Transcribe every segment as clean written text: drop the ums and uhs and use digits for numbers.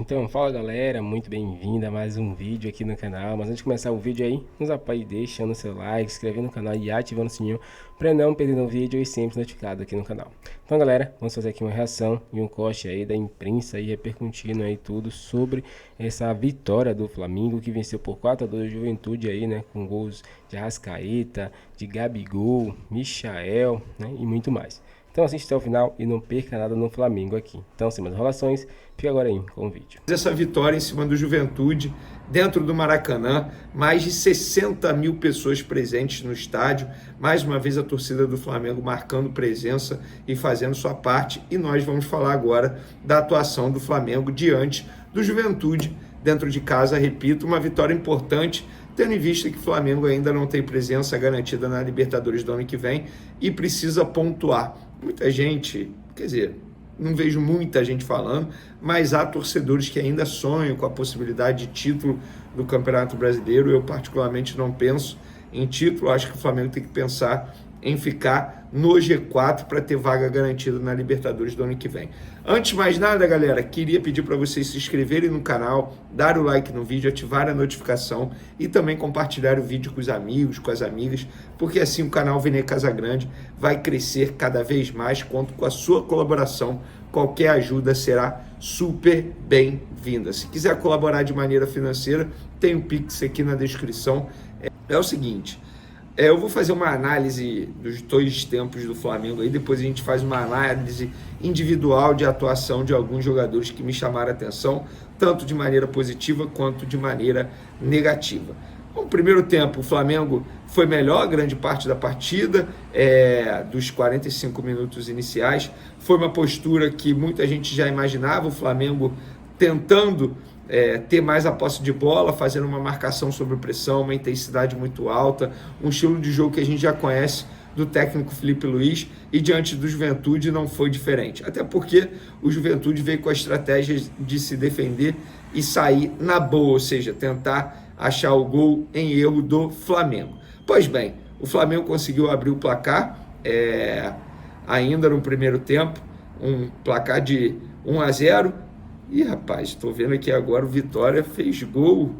Então, fala galera, muito bem-vindo a mais um vídeo aqui no canal. Mas antes de começar o vídeo aí, nos apoie deixando seu like, se inscrevendo no canal e ativando o sininho para não perder um vídeo e sempre notificado aqui no canal. Então galera, vamos fazer aqui uma reação e um corte aí da imprensa aí repercutindo aí tudo sobre essa vitória do Flamengo que venceu por 4-2 o Juventude aí, né, com gols de Arrascaeta, de Gabigol, Michael, né, e muito mais. Então assiste até o final e não perca nada no Flamengo aqui. Então, sem mais enrolações, fica agora aí com o vídeo. Essa vitória em cima do Juventude, dentro do Maracanã, mais de 60 mil pessoas presentes no estádio, mais uma vez a torcida do Flamengo marcando presença e fazendo sua parte, e nós vamos falar agora da atuação do Flamengo diante do Juventude, dentro de casa, repito, uma vitória importante, tendo em vista que o Flamengo ainda não tem presença garantida na Libertadores do ano que vem e precisa pontuar. Muita gente, quer dizer, não vejo muita gente falando, mas há torcedores que ainda sonham com a possibilidade de título do Campeonato Brasileiro. Eu particularmente não penso em título, acho que o Flamengo tem que pensar em ficar no G4 para ter vaga garantida na Libertadores do ano que vem. Antes de mais nada, galera, queria pedir para vocês se inscreverem no canal, dar o like no vídeo, ativar a notificação e também compartilhar o vídeo com os amigos, com as amigas, porque assim o canal Vene Casagrande vai crescer cada vez mais. Conto com a sua colaboração, qualquer ajuda será super bem-vinda. Se quiser colaborar de maneira financeira, tem o Pix aqui na descrição. É o seguinte, eu vou fazer uma análise dos dois tempos do Flamengo aí, depois a gente faz uma análise individual de atuação de alguns jogadores que me chamaram a atenção, tanto de maneira positiva quanto de maneira negativa. No primeiro tempo, o Flamengo foi melhor grande parte da partida, dos 45 minutos iniciais. Foi uma postura que muita gente já imaginava, o Flamengo tentando ter mais a posse de bola, fazendo uma marcação sob pressão, uma intensidade muito alta, um estilo de jogo que a gente já conhece do técnico Felipe Luiz, e diante do Juventude não foi diferente. Até porque o Juventude veio com a estratégia de se defender e sair na boa, ou seja, tentar achar o gol em erro do Flamengo. Pois bem, o Flamengo conseguiu abrir o placar ainda no primeiro tempo, um placar de 1-0. E rapaz, estou vendo aqui agora, o Vitória fez gol.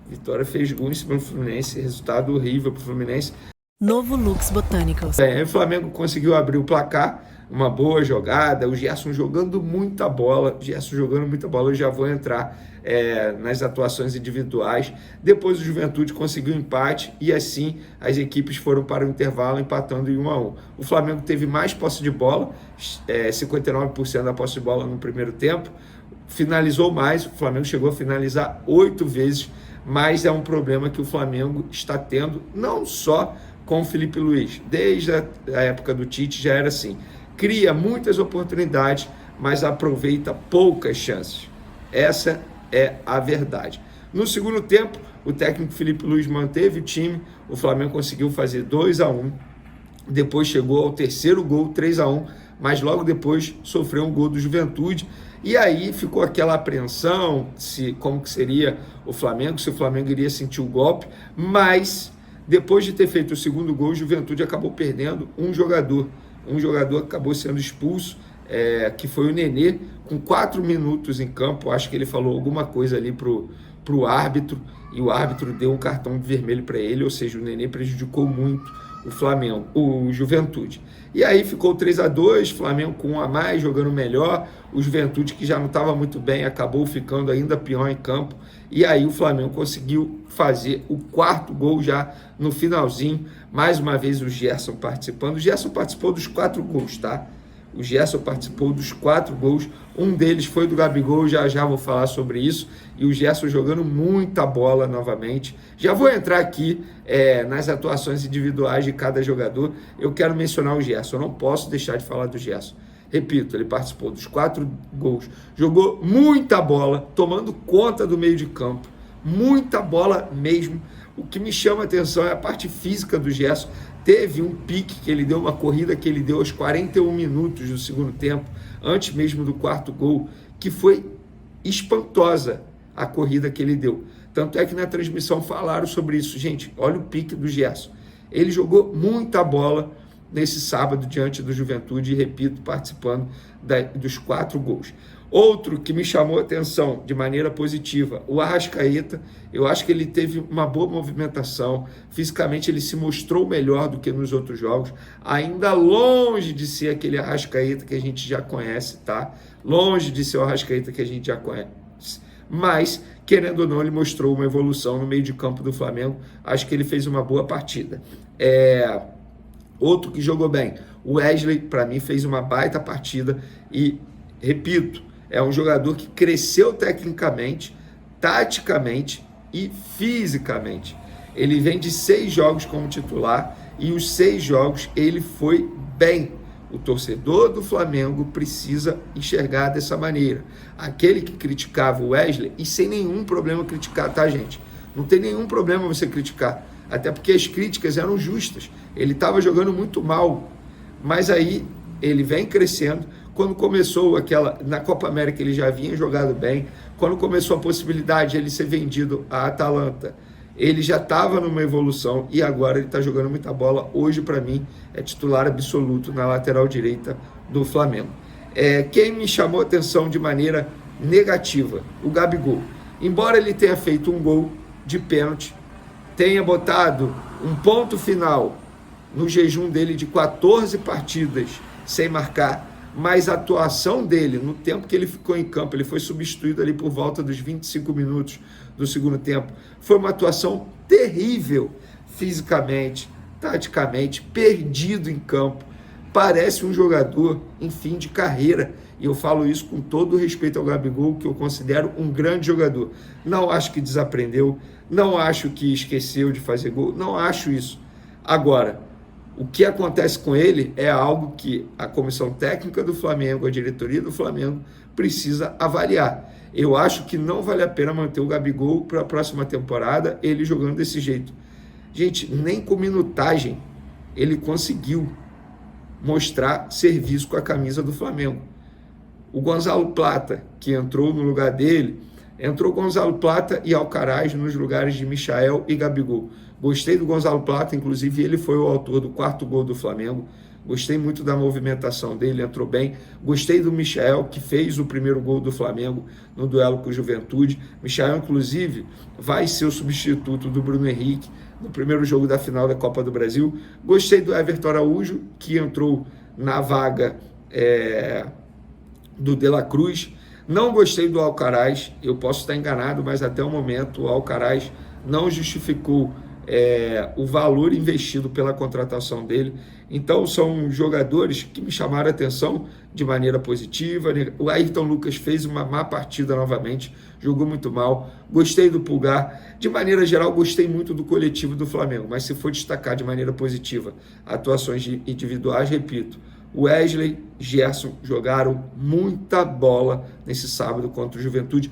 Vitória fez gol em cima do Fluminense, resultado horrível para o Fluminense. Novo Lux Botanicals. O Flamengo conseguiu abrir o placar, uma boa jogada, o Gerson jogando muita bola, eu já vou entrar nas atuações individuais. Depois o Juventude conseguiu empate e assim as equipes foram para o intervalo empatando em 1-1. O Flamengo teve mais posse de bola, 59% da posse de bola no primeiro tempo, finalizou mais, o Flamengo chegou a finalizar 8 vezes, mas é um problema que o Flamengo está tendo, não só com o Felipe Luiz, desde a época do Tite já era assim, cria muitas oportunidades, mas aproveita poucas chances, essa é a verdade. No segundo tempo, o técnico Felipe Luiz manteve o time, o Flamengo conseguiu fazer 2-1, depois chegou ao terceiro gol, 3-1, mas logo depois sofreu um gol do Juventude, e aí ficou aquela apreensão, como que seria o Flamengo, se o Flamengo iria sentir o golpe, mas depois de ter feito o segundo gol, o Juventude acabou perdendo um jogador acabou sendo expulso, que foi o Nenê, com 4 minutos em campo. Acho que ele falou alguma coisa ali pro árbitro, e o árbitro deu um cartão vermelho para ele, ou seja, o Nenê prejudicou muito o Flamengo, o Juventude. E aí ficou 3-2, Flamengo com 1 a mais, jogando melhor, o Juventude, que já não estava muito bem, acabou ficando ainda pior em campo, e aí o Flamengo conseguiu fazer o 4º gol já no finalzinho, mais uma vez o Gerson participando. O Gerson participou dos 4 gols, tá? O Gerson participou dos 4 gols, um deles foi do Gabigol, já vou falar sobre isso, e o Gerson jogando muita bola novamente. Já vou entrar aqui nas atuações individuais de cada jogador. Eu quero mencionar o Gerson, eu não posso deixar de falar do Gerson. Repito, ele participou dos 4 gols, jogou muita bola, tomando conta do meio de campo, muita bola mesmo. O que me chama a atenção é a parte física do Gerson. Teve um pique que ele deu, uma corrida que ele deu aos 41 minutos do segundo tempo, antes mesmo do 4º gol, que foi espantosa a corrida que ele deu. Tanto é que na transmissão falaram sobre isso. Gente, olha o pique do Gerson. Ele jogou muita bola nesse sábado diante do Juventude e, repito, participando dos 4 gols. Outro que me chamou a atenção de maneira positiva, o Arrascaeta. Eu acho que ele teve uma boa movimentação, fisicamente ele se mostrou melhor do que nos outros jogos, ainda longe de ser aquele Arrascaeta que a gente já conhece, tá? Longe de ser o Arrascaeta que a gente já conhece, mas, querendo ou não, ele mostrou uma evolução no meio de campo do Flamengo. Acho que ele fez uma boa partida. Outro que jogou bem, o Wesley, para mim, fez uma baita partida e, repito, é um jogador que cresceu tecnicamente, taticamente e fisicamente. Ele vem de 6 jogos como titular e os 6 jogos ele foi bem. O torcedor do Flamengo precisa enxergar dessa maneira. Aquele que criticava o Wesley, e sem nenhum problema criticar, tá, gente? Não tem nenhum problema você criticar, até porque as críticas eram justas. Ele estava jogando muito mal, mas aí ele vem crescendo. Quando começou na Copa América ele já vinha jogado bem. Quando começou a possibilidade de ele ser vendido à Atalanta, ele já estava numa evolução e agora ele está jogando muita bola. Hoje, para mim, é titular absoluto na lateral direita do Flamengo. Quem me chamou a atenção de maneira negativa, o Gabigol. Embora ele tenha feito um gol de pênalti, tenha botado um ponto final no jejum dele de 14 partidas sem marcar, mas a atuação dele, no tempo que ele ficou em campo, ele foi substituído ali por volta dos 25 minutos do segundo tempo, foi uma atuação terrível, fisicamente, taticamente, perdido em campo. Parece um jogador em fim de carreira, e eu falo isso com todo o respeito ao Gabigol, que eu considero um grande jogador. Não acho que desaprendeu, não acho que esqueceu de fazer gol, não acho isso. Agora, o que acontece com ele é algo que a comissão técnica do Flamengo, a diretoria do Flamengo, precisa avaliar. Eu acho que não vale a pena manter o Gabigol para a próxima temporada, ele jogando desse jeito. Gente, nem com minutagem ele conseguiu mostrar serviço com a camisa do Flamengo. O Gonzalo Plata, que entrou no lugar dele, entrou Gonzalo Plata e Alcaraz nos lugares de Michael e Gabigol. Gostei do Gonzalo Plata, inclusive ele foi o autor do 4º gol do Flamengo. Gostei muito da movimentação dele, entrou bem. Gostei do Michael, que fez o primeiro gol do Flamengo no duelo com o Juventude. Michael, inclusive, vai ser o substituto do Bruno Henrique no primeiro jogo da final da Copa do Brasil. Gostei do Everton Araújo, que entrou na vaga do De La Cruz. Não gostei do Alcaraz, eu posso estar enganado, mas até o momento o Alcaraz não justificou o valor investido pela contratação dele. Então são jogadores que me chamaram a atenção de maneira positiva. O Ayrton Lucas fez uma má partida novamente, jogou muito mal. Gostei do Pulgar, de maneira geral gostei muito do coletivo do Flamengo, mas se for destacar de maneira positiva atuações individuais, repito, Wesley, Gerson jogaram muita bola nesse sábado contra o Juventude.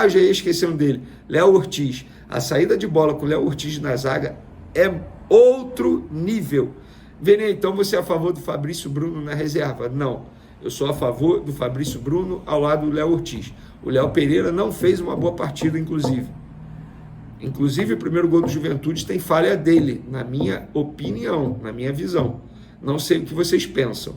Já ia esquecendo dele, Léo Ortiz. A saída de bola com o Léo Ortiz na zaga é outro nível. Vene, então você é a favor do Fabrício Bruno na reserva? Não, eu sou a favor do Fabrício Bruno ao lado do Léo Ortiz. O Léo Pereira não fez uma boa partida, inclusive. Inclusive, o primeiro gol do Juventude tem falha dele, na minha opinião, na minha visão. Não sei o que vocês pensam.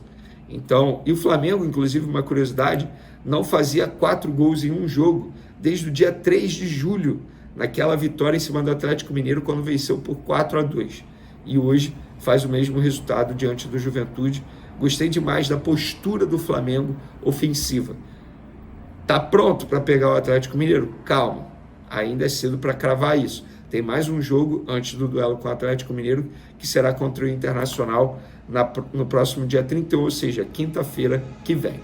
Então, e o Flamengo, inclusive, uma curiosidade, não fazia 4 gols em um jogo desde o dia 3 de julho, naquela vitória em cima do Atlético Mineiro, quando venceu por 4-2. E hoje faz o mesmo resultado diante do Juventude. Gostei demais da postura do Flamengo ofensiva. Tá pronto para pegar o Atlético Mineiro? Calma, ainda é cedo para cravar isso. Tem mais um jogo antes do duelo com o Atlético Mineiro, que será contra o Internacional no próximo dia 31, ou seja, quinta-feira que vem.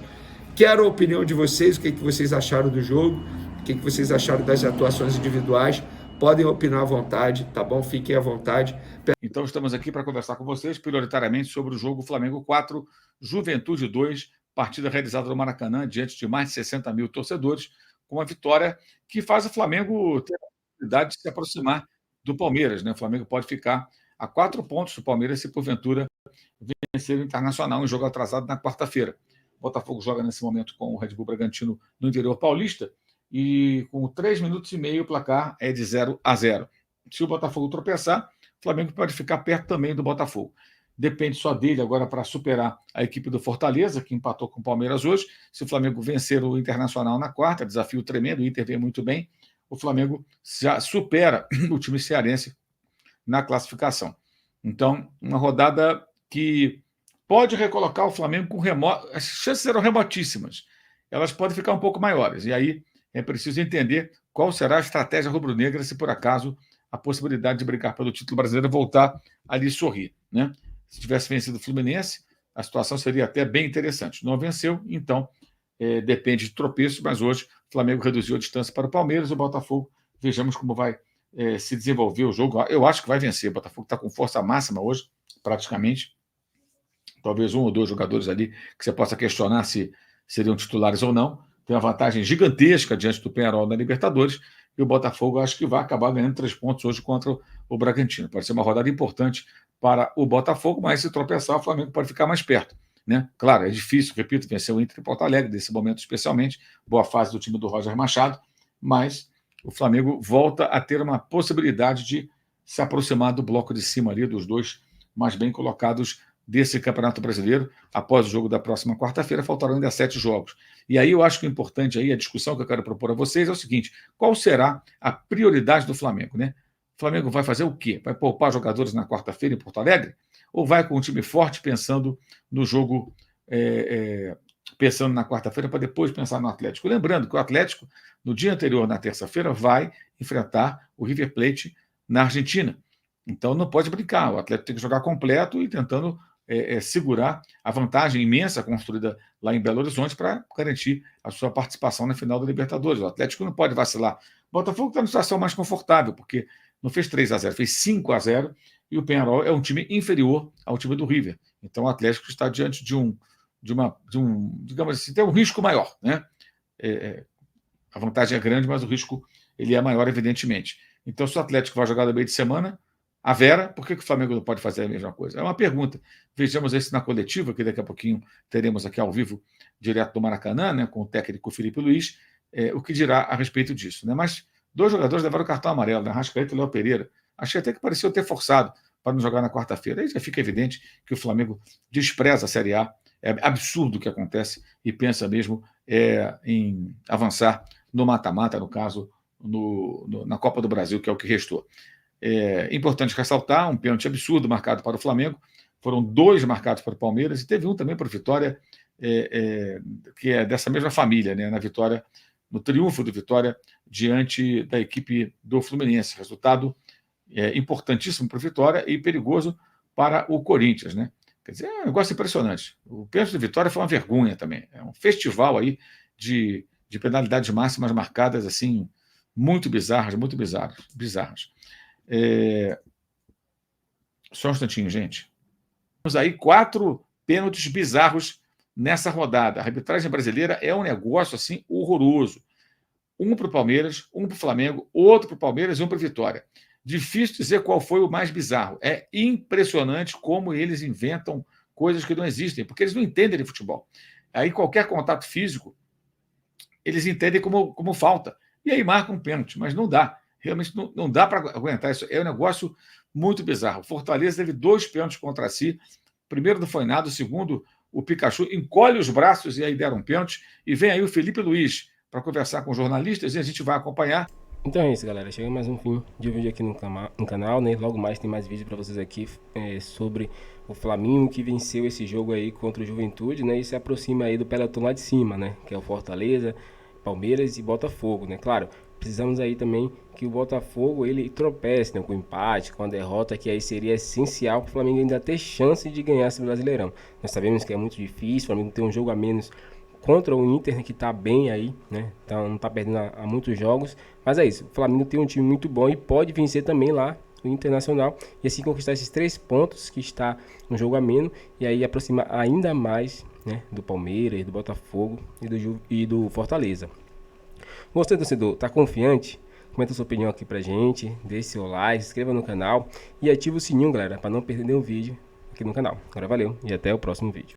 Quero a opinião de vocês, o que vocês acharam do jogo, o que vocês acharam das atuações individuais. Podem opinar à vontade, tá bom? Fiquem à vontade. Então, estamos aqui para conversar com vocês, prioritariamente, sobre o jogo Flamengo 4, Juventude 2, partida realizada no Maracanã, diante de mais de 60 mil torcedores, com uma vitória que faz o Flamengo ter a possibilidade de se aproximar do Palmeiras, né? O Flamengo pode ficar a 4 pontos do Palmeiras se, porventura, vencer o Internacional em jogo atrasado na quarta-feira. O Botafogo joga nesse momento com o Red Bull Bragantino no interior paulista, e com 3 minutos e meio o placar é de 0-0. Se o Botafogo tropeçar, o Flamengo pode ficar perto também do Botafogo. depende só dele agora para superar a equipe do Fortaleza, que empatou com o Palmeiras hoje. Se o Flamengo vencer o Internacional na quarta, desafio tremendo, o Inter vem muito bem, o Flamengo já supera o time cearense na classificação. Então, uma rodada que pode recolocar o Flamengo com remoto. As chances serão remotíssimas. Elas podem ficar um pouco maiores. E aí é preciso entender qual será a estratégia rubro-negra se, por acaso, a possibilidade de brigar pelo título brasileiro voltar a lhe sorrir, né? Se tivesse vencido o Fluminense, a situação seria até bem interessante. Não venceu, então depende de tropeços, mas hoje o Flamengo reduziu a distância para o Palmeiras, o Botafogo, vejamos como vai se desenvolver o jogo. Eu acho que vai vencer. O Botafogo está com força máxima hoje, praticamente. Talvez um ou dois jogadores ali que você possa questionar se seriam titulares ou não. Tem uma vantagem gigantesca diante do Peñarol na Libertadores, e o Botafogo acho que vai acabar ganhando 3 pontos hoje contra o Bragantino. Pode ser uma rodada importante para o Botafogo, mas se tropeçar, o Flamengo pode ficar mais perto, né? Claro, é difícil, repito, vencer o Inter em Porto Alegre, nesse momento especialmente, boa fase do time do Roger Machado, mas o Flamengo volta a ter uma possibilidade de se aproximar do bloco de cima ali, dos dois mais bem colocados desse Campeonato Brasileiro. Após o jogo da próxima quarta-feira, faltarão ainda 7 jogos. E aí eu acho que o importante aí, a discussão que eu quero propor a vocês é o seguinte: qual será a prioridade do Flamengo, né? O Flamengo vai fazer o quê? Vai poupar jogadores na quarta-feira em Porto Alegre? Ou vai com um time forte pensando no jogo, pensando na quarta-feira para depois pensar no Atlético? Lembrando que o Atlético, no dia anterior, na terça-feira, vai enfrentar o River Plate na Argentina. Então não pode brincar, o Atlético tem que jogar completo e tentando segurar a vantagem imensa construída lá em Belo Horizonte para garantir a sua participação na final da Libertadores. O Atlético não pode vacilar. O Botafogo está numa situação mais confortável, porque não fez 3-0, fez 5-0, e o Peñarol é um time inferior ao time do River. Então o Atlético está diante de um digamos assim, tem um risco maior, né? A vantagem é grande, mas o risco ele é maior, evidentemente. Então, se o Atlético vai jogar no meio de semana, a Vera, por que o Flamengo não pode fazer a mesma coisa? É uma pergunta. Vejamos isso na coletiva, que daqui a pouquinho teremos aqui ao vivo, direto do Maracanã, né, com o técnico Felipe Luiz, o que dirá a respeito disso, né? Mas 2 jogadores levaram o cartão amarelo, né? Arrascaeta e Léo Pereira. Achei até que pareceu ter forçado para não jogar na quarta-feira. Aí já fica evidente que o Flamengo despreza a Série A. É absurdo o que acontece e pensa mesmo em avançar no mata-mata, no caso, na Copa do Brasil, que é o que restou. É importante ressaltar um pênalti absurdo marcado para o Flamengo. Foram 2 marcados para o Palmeiras e teve um também para o Vitória, que é dessa mesma família, né, na vitória, no triunfo do Vitória diante da equipe do Fluminense. Resultado importantíssimo para o Vitória e perigoso para o Corinthians, né? Quer dizer, é um negócio impressionante. O pênalti do Vitória foi uma vergonha também. É um festival aí de penalidades máximas marcadas assim, muito bizarras, muito bizarras. Só um instantinho, gente. Temos aí 4 pênaltis bizarros nessa rodada. A arbitragem brasileira é um negócio assim horroroso. Um para o Palmeiras, um para o Flamengo, outro para o Palmeiras e um para o Vitória. Difícil dizer qual foi o mais bizarro. É impressionante como eles inventam coisas que não existem, porque eles não entendem de futebol. Aí qualquer contato físico, eles entendem como falta. E aí marcam um pênalti, mas não dá. Realmente não dá para aguentar isso. É um negócio muito bizarro. O Fortaleza teve 2 pênaltis contra si. O primeiro não foi nada, o segundo, o Pikachu encolhe os braços e aí deram um pênalti. E vem aí o Felipe Luiz para conversar com jornalistas e a gente vai acompanhar. Então é isso, galera. Chega mais um fim de vídeo aqui no canal, né? Logo mais tem mais vídeo para vocês aqui sobre o Flamengo, que venceu esse jogo aí contra o Juventude, né? E se aproxima aí do pelotão lá de cima, né? Que é o Fortaleza, Palmeiras e Botafogo, né? Claro, precisamos aí também que o Botafogo ele tropece, né, com o empate, com a derrota, que aí seria essencial para o Flamengo ainda ter chance de ganhar esse Brasileirão. Nós sabemos que é muito difícil, o Flamengo tem um jogo a menos contra o Inter, que tá bem aí, né? Então, não tá perdendo há muitos jogos. Mas é isso, o Flamengo tem um time muito bom e pode vencer também lá o Internacional e assim conquistar esses 3 pontos que está no jogo a menos e aí aproximar ainda mais, né, do Palmeiras, do Botafogo e do Fortaleza. Você, torcedor, tá confiante? Comenta sua opinião aqui pra gente, deixe seu like, se inscreva no canal e ative o sininho, galera, para não perder nenhum vídeo aqui no canal. Agora valeu e até o próximo vídeo.